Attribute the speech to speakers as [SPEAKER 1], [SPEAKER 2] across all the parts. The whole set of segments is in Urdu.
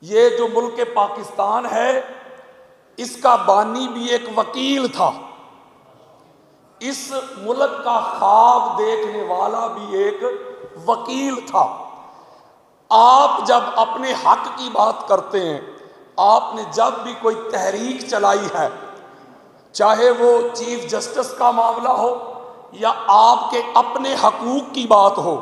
[SPEAKER 1] یہ جو ملک پاکستان ہے اس کا بانی بھی ایک وکیل تھا، اس ملک کا خواب دیکھنے والا بھی ایک وکیل تھا۔ آپ جب اپنے حق کی بات کرتے ہیں، آپ نے جب بھی کوئی تحریک چلائی ہے، چاہے وہ چیف جسٹس کا معاملہ ہو یا آپ کے اپنے حقوق کی بات ہو،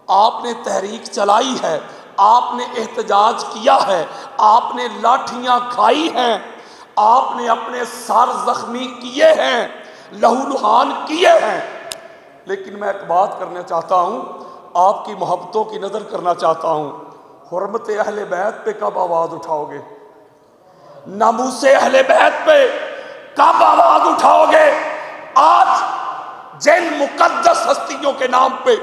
[SPEAKER 1] آپ نے تحریک چلائی ہے، آپ نے احتجاج کیا ہے، آپ نے لاٹھیاں کھائی ہیں، آپ نے اپنے سر زخمی کیے ہیں، لہو لہان کیے ہیں۔ لیکن میں ایک بات کرنا چاہتا ہوں، آپ کی محبتوں کی نظر کرنا چاہتا ہوں، حرمت اہل بیت پہ کب آواز اٹھاؤ گے؟ ناموس اہل بیت پہ کب آواز اٹھاؤ گے؟ آج جن مقدس ہستیوں کے نام پہ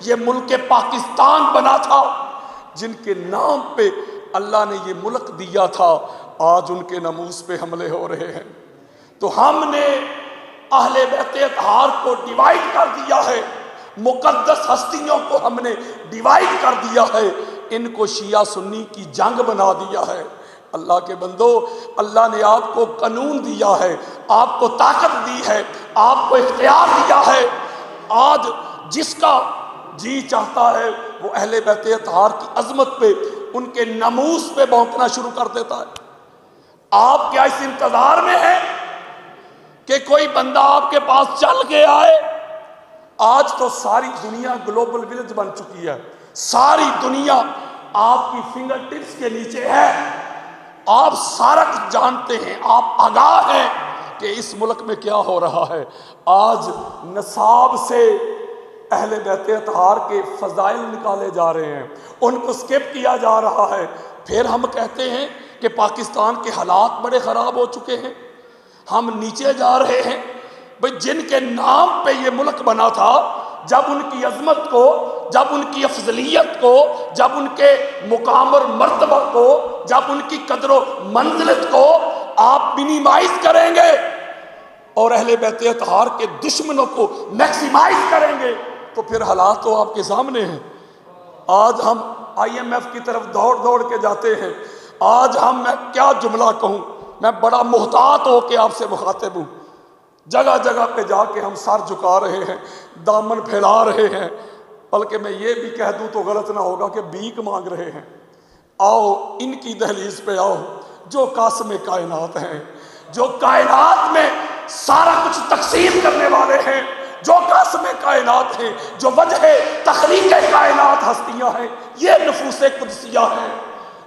[SPEAKER 1] یہ ملک پاکستان بنا تھا، جن کے نام پہ اللہ نے یہ ملک دیا تھا، آج ان کے ناموس پہ حملے ہو رہے ہیں۔ تو ہم نے اہل بیت اطہار کو ڈیوائیڈ کر دیا ہے، مقدس ہستیوں کو ہم نے ڈیوائیڈ کر دیا ہے، ان کو شیعہ سنی کی جنگ بنا دیا ہے۔ اللہ کے بندو، اللہ نے آپ کو قانون دیا ہے، آپ کو طاقت دی ہے، آپ کو اختیار دیا ہے۔ آج جس کا جی چاہتا ہے وہ اہل بیت اطہار کی عظمت پہ، ان کے ناموس پہ بھونکنا شروع کر دیتا ہے۔ آپ کیا اس انتظار میں ہیں کہ کوئی بندہ آپ کے پاس چل کے آئے؟ آج تو ساری دنیا گلوبل ولیج بن چکی ہے، ساری دنیا آپ کی فنگر ٹپس کے نیچے ہے، آپ سارا کچھ جانتے ہیں، آپ آگاہ ہیں کہ اس ملک میں کیا ہو رہا ہے۔ آج نصاب سے اہل بیت اطہار کے فضائل نکالے جا رہے ہیں، ان کو سکپ کیا جا رہا ہے، پھر ہم کہتے ہیں کہ پاکستان کے حالات بڑے خراب ہو چکے ہیں، ہم نیچے جا رہے ہیں۔ بھئی جن کے نام پہ یہ ملک بنا تھا، جب ان کی عظمت کو، جب ان کی افضلیت کو، جب ان کے مقام اور مرتبہ کو، جب ان کی قدر و منزلت کو آپ منیمائز کریں گے اور اہل بیت اطہار کے دشمنوں کو میکسیمائز کریں گے، تو پھر حالات تو آپ کے سامنے ہیں۔ آج ہم آئی ایم ایف کی طرف دوڑ دوڑ کے جاتے ہیں، آج میں کیا جملہ کہوں، میں بڑا محتاط ہو کے آپ سے مخاطب ہوں۔ جگہ جگہ پہ جا کے ہم سر جھکا رہے ہیں، دامن پھیلا رہے ہیں، بلکہ میں یہ بھی کہہ دوں تو غلط نہ ہوگا کہ بھیک مانگ رہے ہیں۔ آؤ ان کی دہلیز پہ آؤ، جو قاسم کائنات ہیں، جو کائنات میں سارا کچھ تقسیم کرنے والے ہیں، جو قاسم کائنات ہیں، جو وجہ تخلیق کائنات ہستیاں ہیں، یہ نفوس قدسیہ ہیں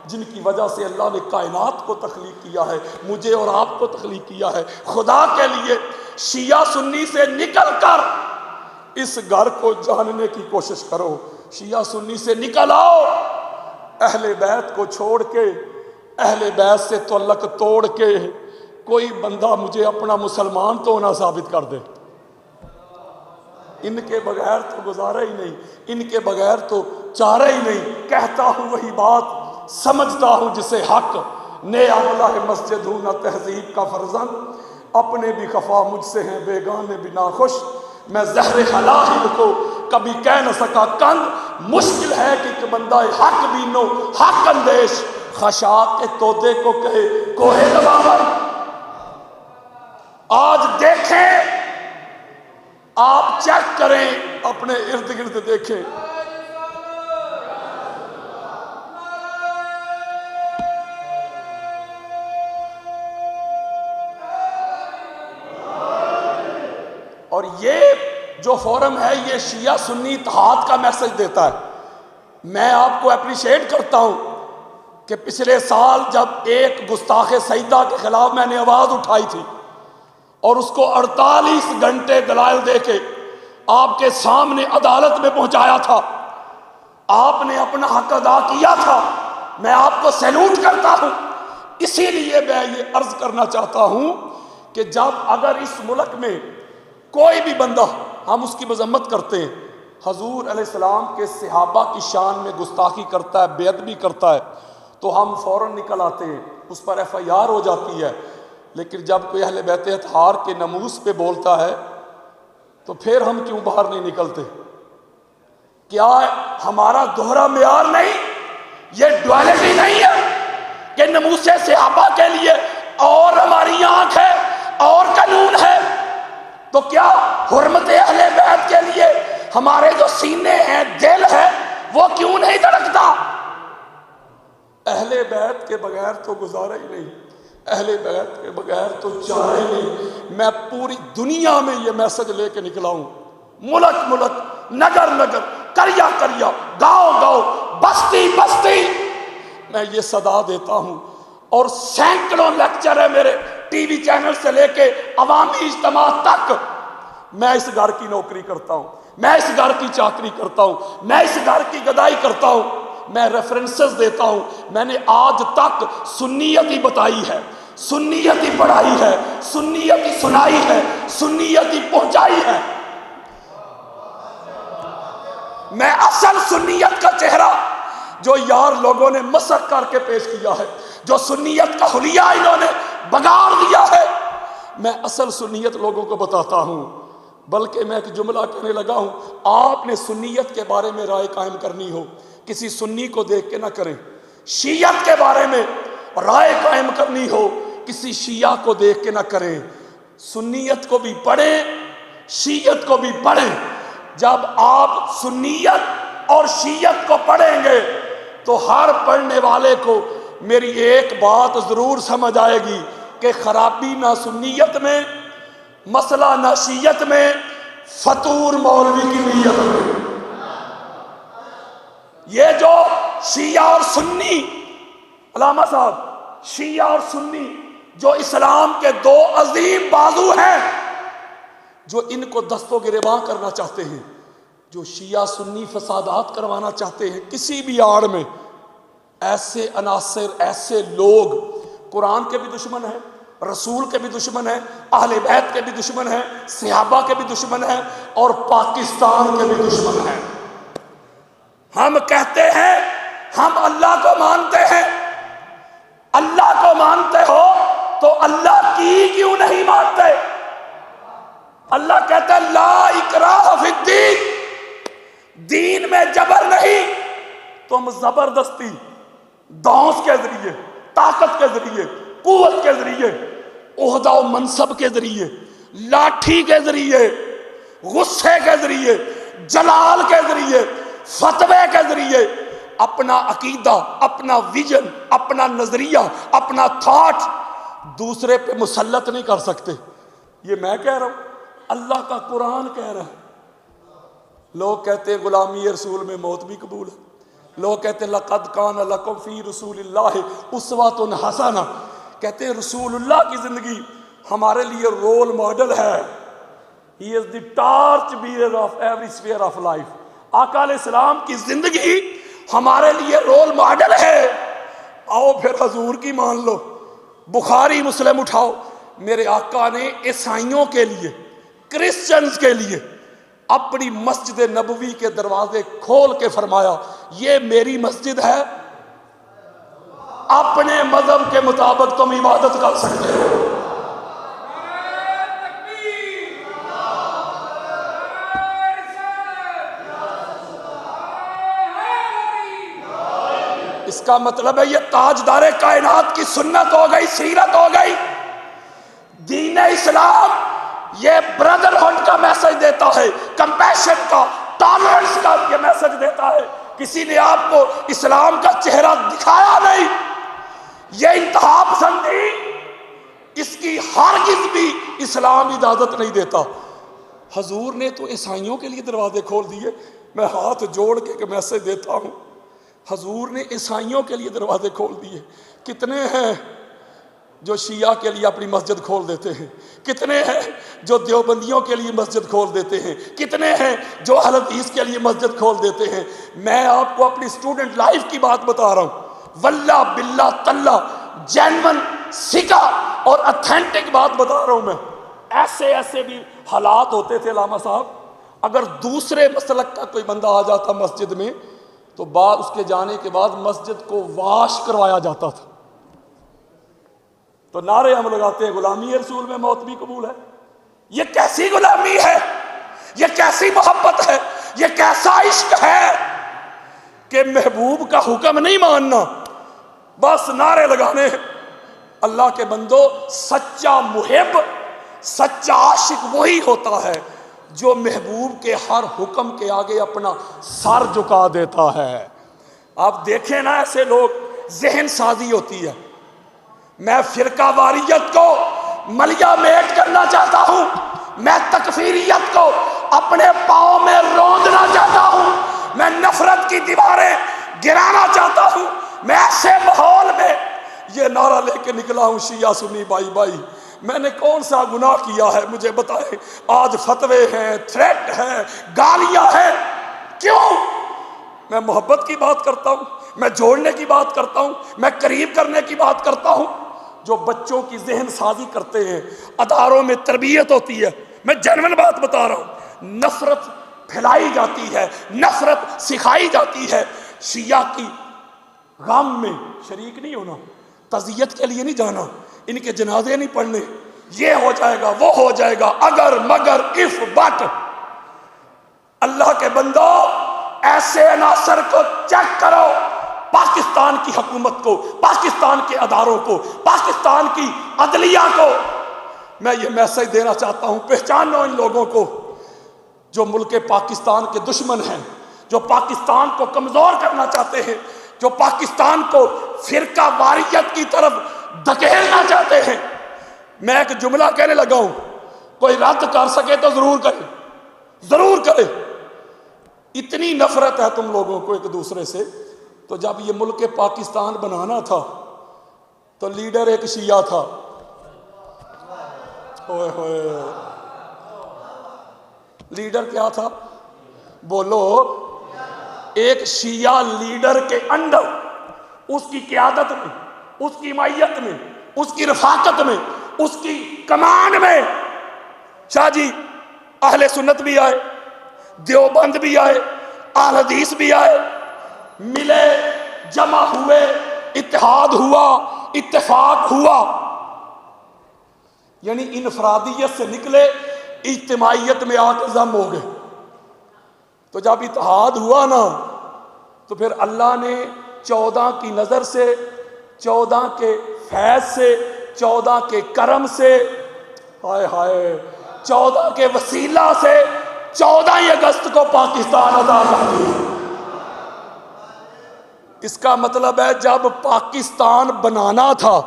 [SPEAKER 1] جن کی وجہ سے اللہ نے کائنات کو تخلیق کیا ہے، مجھے اور آپ کو تخلیق کیا ہے۔ خدا کے لیے شیعہ سنی سے نکل کر اس گھر کو جاننے کی کوشش کرو، شیعہ سنی سے نکل آؤ، اہل بیت کو چھوڑ کے، اہل بیت سے تعلق توڑ کے کوئی بندہ مجھے اپنا مسلمان تو نہ ثابت کر دے۔ ان کے بغیر تو گزارا ہی نہیں، ان کے بغیر تو چارہ ہی نہیں۔ کہتا ہوں وہی بات، سمجھتا ہوں جسے حق، نے عملہ مسجد ہوں نہ تہذیب کا فرزند، اپنے بھی خفا مجھ سے ہیں بیگانے بھی ناخوش، میں زہر حلال کو کبھی کہہ نہ سکا کند، مشکل ہے کہ ایک بندہ حق بینو حق اندیش، خشاک کے طوطے کو کہے کوہ دباور۔ آج دیکھیں، آپ چیک کریں، اپنے ارد گرد دیکھیں، اور یہ جو فورم ہے یہ شیعہ سنی اتحاد کا میسج دیتا ہے۔ میں آپ کو اپریشیٹ کرتا ہوں کہ پچھلے سال جب ایک گستاخ سیدہ کے خلاف میں نے آواز اٹھائی تھی اور اس کو 48 گھنٹے دلائل دے کے آپ کے سامنے عدالت میں پہنچایا تھا، آپ نے اپنا حق ادا کیا تھا، میں آپ کو سیلوٹ کرتا ہوں۔ اسی لیے میں یہ عرض کرنا چاہتا ہوں کہ جب اگر اس ملک میں کوئی بھی بندہ، ہم اس کی مذمت کرتے ہیں، حضور علیہ السلام کے صحابہ کی شان میں گستاخی کرتا ہے، بے ادبی کرتا ہے، تو ہم فوراً نکل آتے ہیں، اس پر ایف آئی آر ہو جاتی ہے۔ لیکن جب کوئی اہل بیت اطہار کے ناموس پہ بولتا ہے تو پھر ہم کیوں باہر نہیں نکلتے؟ کیا ہمارا دوہرا معیار نہیں؟ یہ ڈوالٹی نہیں ہے؟ نموس صحابہ کے لیے اور ہماری آنکھ ہے اور قانون ہے، تو کیا حرمت اہل بیت کے لیے ہمارے جو سینے ہیں، دل ہے، وہ کیوں نہیں دھڑکتا؟ اہل بیت کے بغیر تو گزارا ہی نہیں، اہل بیت کے بغیر تو چارہ ہی نہیں۔ میں پوری دنیا میں یہ میسج لے کے نکلا ہوں، ملک ملک، نگر نگر، کریا کریا، گاؤں گاؤں، بستی بستی، میں یہ صدا دیتا ہوں۔ اور سینکڑوں لیکچر ہے میرے ٹی وی چینل سے لے کے عوامی اجتماع تک۔ میں اس گھر کی نوکری کرتا ہوں، میں اس گھر کی چاکری کرتا ہوں، میں اس گھر کی گدائی کرتا ہوں، میں ریفرنسز دیتا ہوں۔ میں نے آج تک سنیت ہی بتائی ہے، سنیت ہی پڑھائی ہے، سنیت ہی سنائی ہے، سنیت ہی پہنچائی ہے۔ میں اصل سنیت کا چہرہ جو یار لوگوں نے مسخ کر کے پیش کیا ہے، جو سنیت کا حلیہ انہوں نے بگاڑ دیا ہے، میں اصل سنیت لوگوں کو بتاتا ہوں۔ بلکہ میں ایک جملہ کہنے لگا ہوں، آپ نے سنیت کے بارے میں رائے قائم کرنی ہو، کسی سنی کو دیکھ کے نہ کریں۔ شیعت کے بارے میں رائے قائم کرنی ہو، کسی شیعہ کو دیکھ کے نہ کریں۔ سنیت کو بھی پڑھیں، شیعت کو بھی پڑھیں۔ جب آپ سنیت اور شیعت کو پڑھیں گے تو ہر پڑھنے والے کو میری ایک بات ضرور سمجھ آئے گی کہ خرابی نہ سنیت میں، مسئلہ نہ شیعت میں، فطور مولوی کی نیت میں۔ یہ جو شیعہ اور سنی، علامہ صاحب، شیعہ اور سنی جو اسلام کے دو عظیم بازو ہیں، جو ان کو دست و گریباں کرنا چاہتے ہیں، جو شیعہ سنی فسادات کروانا چاہتے ہیں کسی بھی آڑ میں، ایسے عناصر، ایسے لوگ قرآن کے بھی دشمن ہیں، رسول کے بھی دشمن ہیں، اہل بیت کے بھی دشمن ہیں، صحابہ کے بھی دشمن ہیں، اور پاکستان کے بھی دشمن ہیں۔ ہم کہتے ہیں ہم اللہ کو مانتے ہیں۔ اللہ کو مانتے ہو تو اللہ کی کیوں نہیں مانتے؟ اللہ کہتا ہے لا اکراہ فی الدین، دین میں جبر نہیں، تم زبردستی، دھونس کے ذریعے، طاقت کے ذریعے، قوت کے ذریعے، عہدہ و منصب کے ذریعے، لاٹھی کے ذریعے، غصے کے ذریعے، جلال کے ذریعے، فتوے کے ذریعے اپنا عقیدہ، اپنا ویژن، اپنا نظریہ، اپنا تھاٹ دوسرے پہ مسلط نہیں کر سکتے۔ یہ میں کہہ رہا ہوں، اللہ کا قرآن کہہ رہا ہے۔ لوگ کہتے ہیں غلامی رسول میں موت بھی قبول ہے، لوگ کہتے ہیں لقد کان لکم فی رسول اللہ اسوۃ حسنہ، کہتے ہیں رسول اللہ کی زندگی ہمارے لیے رول ماڈل ہے۔ He is the torch bearer of every sphere of life. آقا علیہ السلام کی زندگی ہمارے لیے رول ماڈل ہے۔ آؤ پھر حضور کی مان لو، بخاری مسلم اٹھاؤ۔ میرے آقا نے عیسائیوں کے لیے، کرسچنز کے لیے اپنی مسجد نبوی کے دروازے کھول کے فرمایا یہ میری مسجد ہے، اپنے مذہب کے مطابق تم عبادت کر سکتے ہو۔ اس کا مطلب ہے یہ تاجدار کائنات کی سنت ہو گئی، سیرت ہو گئی۔ دین اسلام یہ برادرہڈ کا میسج دیتا ہے، کمپیشن کا، ٹالرنس کا یہ میسج دیتا ہے۔ کسی نے آپ کو اسلام کا چہرہ دکھایا نہیں۔ یہ انتہا پسندی، اس کی ہرگز بھی اسلام اجازت نہیں دیتا۔ حضور نے تو عیسائیوں کے لیے دروازے کھول دیے۔ میں ہاتھ جوڑ کے ایک میسج دیتا ہوں، حضور نے عیسائیوں کے لیے دروازے کھول دیے۔ کتنے ہیں جو شیعہ کے لیے اپنی مسجد کھول دیتے ہیں، کتنے ہیں جو دیوبندیوں کے لیے مسجد کھول دیتے ہیں، کتنے ہیں جو اہل حدیث کے لیے مسجد کھول دیتے ہیں۔ میں آپ کو اپنی اسٹوڈنٹ لائف کی بات بتا رہا ہوں، واللہ باللہ تاللہ جینون سکا اور اتھینٹک بات بتا رہا ہوں میں۔ ایسے ایسے بھی حالات ہوتے تھے علامہ صاحب، اگر دوسرے مسلک کا کوئی بندہ آ جاتا مسجد میں تو بعد اس کے جانے کے بعد مسجد کو واش کروایا جاتا تھا۔ تو نعرے ہم لگاتے ہیں غلامی رسول میں موت بھی قبول ہے۔ یہ کیسی غلامی ہے، یہ کیسی محبت ہے، یہ کیسا عشق ہے کہ محبوب کا حکم نہیں ماننا، بس نعرے لگانے ہیں۔ اللہ کے بندو، سچا محب، سچا عاشق وہی ہوتا ہے جو محبوب کے ہر حکم کے آگے اپنا سر جھکا دیتا ہے۔ آپ دیکھیں نا ایسے لوگ، ذہن سازی ہوتی ہے۔ میں فرقہ واریت کو ملیا میٹ کرنا چاہتا ہوں، میں تکفیریت کو اپنے پاؤں میں روندنا چاہتا ہوں، میں نفرت کی دیواریں گرانا چاہتا ہوں۔ میں ایسے ماحول میں یہ نعرہ لے کے نکلا ہوں، شیعہ سنی بھائی بھائی میں نے کون سا گناہ کیا ہے مجھے بتائیں؟ آج فتوے ہیں، تھریٹ ہیں، گالیاں ہیں، کیوں؟ میں محبت کی بات کرتا ہوں، میں جوڑنے کی بات کرتا ہوں، میں قریب کرنے کی بات کرتا ہوں۔ جو بچوں کی ذہن سازی کرتے ہیں، اداروں میں تربیت ہوتی ہے، میں جنون بات بتا رہا ہوں، نفرت پھیلائی جاتی ہے، نفرت سکھائی جاتی ہے۔ شیعہ کی غم میں شریک نہیں ہونا، تعزیت کے لیے نہیں جانا، ان کے جنازے نہیں پڑھنے، یہ ہو جائے گا وہ ہو جائے گا، اگر مگر اف بٹ۔ اللہ کے بندو، ایسے عناصر کو چیک کرو، پاکستان کی حکومت کو، پاکستان کے اداروں کو، پاکستان کی عدلیہ کو۔ میں یہ میسج دینا چاہتا ہوں، پہچانو ان لوگوں کو جو ملک پاکستان کے دشمن ہیں، جو پاکستان کو کمزور کرنا چاہتے ہیں، جو پاکستان کو فرقہ واریت کی طرف دھکیلنا چاہتے ہیں۔ میں ایک جملہ کہنے لگا ہوں، کوئی رد کر سکے تو ضرور کرے، ضرور کرے۔ اتنی نفرت ہے تم لوگوں کو ایک دوسرے سے، تو جب یہ ملک پاکستان بنانا تھا تو لیڈر ایک شیعہ تھا، ہوئے ہوئے، لیڈر کیا تھا؟ بولو، ایک شیعہ لیڈر کے انڈر، اس کی قیادت میں، اس کی معیت میں، اس کی رفاقت میں، اس کی کمان میں شاہ جی اہل سنت بھی آئے، دیوبند بھی آئے، اہل حدیث بھی آئے، ملے، جمع ہوئے، اتحاد ہوا، اتفاق ہوا، یعنی انفرادیت سے نکلے، اجتماعیت میں آ کے ضم ہو گئے۔ تو جب اتحاد ہوا نا تو پھر اللہ نے 14 کی نظر سے، 14 کے فیض سے، 14 کے کرم سے، ہائے ہائے، 14 کے وسیلہ سے 14 اگست کو پاکستان عطا کر دی۔ اس کا مطلب ہے جب پاکستان بنانا تھا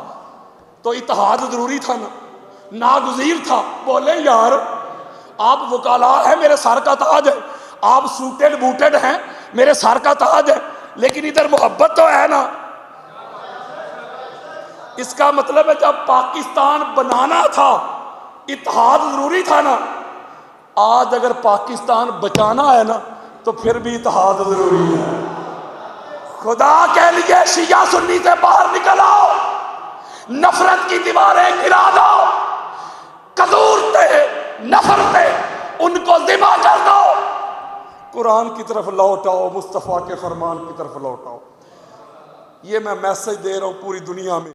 [SPEAKER 1] تو اتحاد ضروری تھا نا، ناگزیر تھا۔ بولے یار، آپ وکلاء ہیں، میرے سر کا تاج ہے، آپ سوٹڈ بوٹڈ ہیں، میرے سر کا تاج ہے، لیکن ادھر محبت تو ہے نا۔ اس کا مطلب ہے جب پاکستان بنانا تھا اتحاد ضروری تھا نا۔ آج اگر پاکستان بچانا ہے نا تو پھر بھی اتحاد ضروری ہے۔ خدا کے لیے شیعہ سنی سے باہر نکل آؤ، نفرت کی دیواریں گرا دو، قدورتیں، نفرتیں ان کو ذبح کر دو، قرآن کی طرف لوٹ آؤ، مصطفیٰ کے فرمان کی طرف لوٹ آؤ۔ یہ میں میسج دے رہا ہوں پوری دنیا میں۔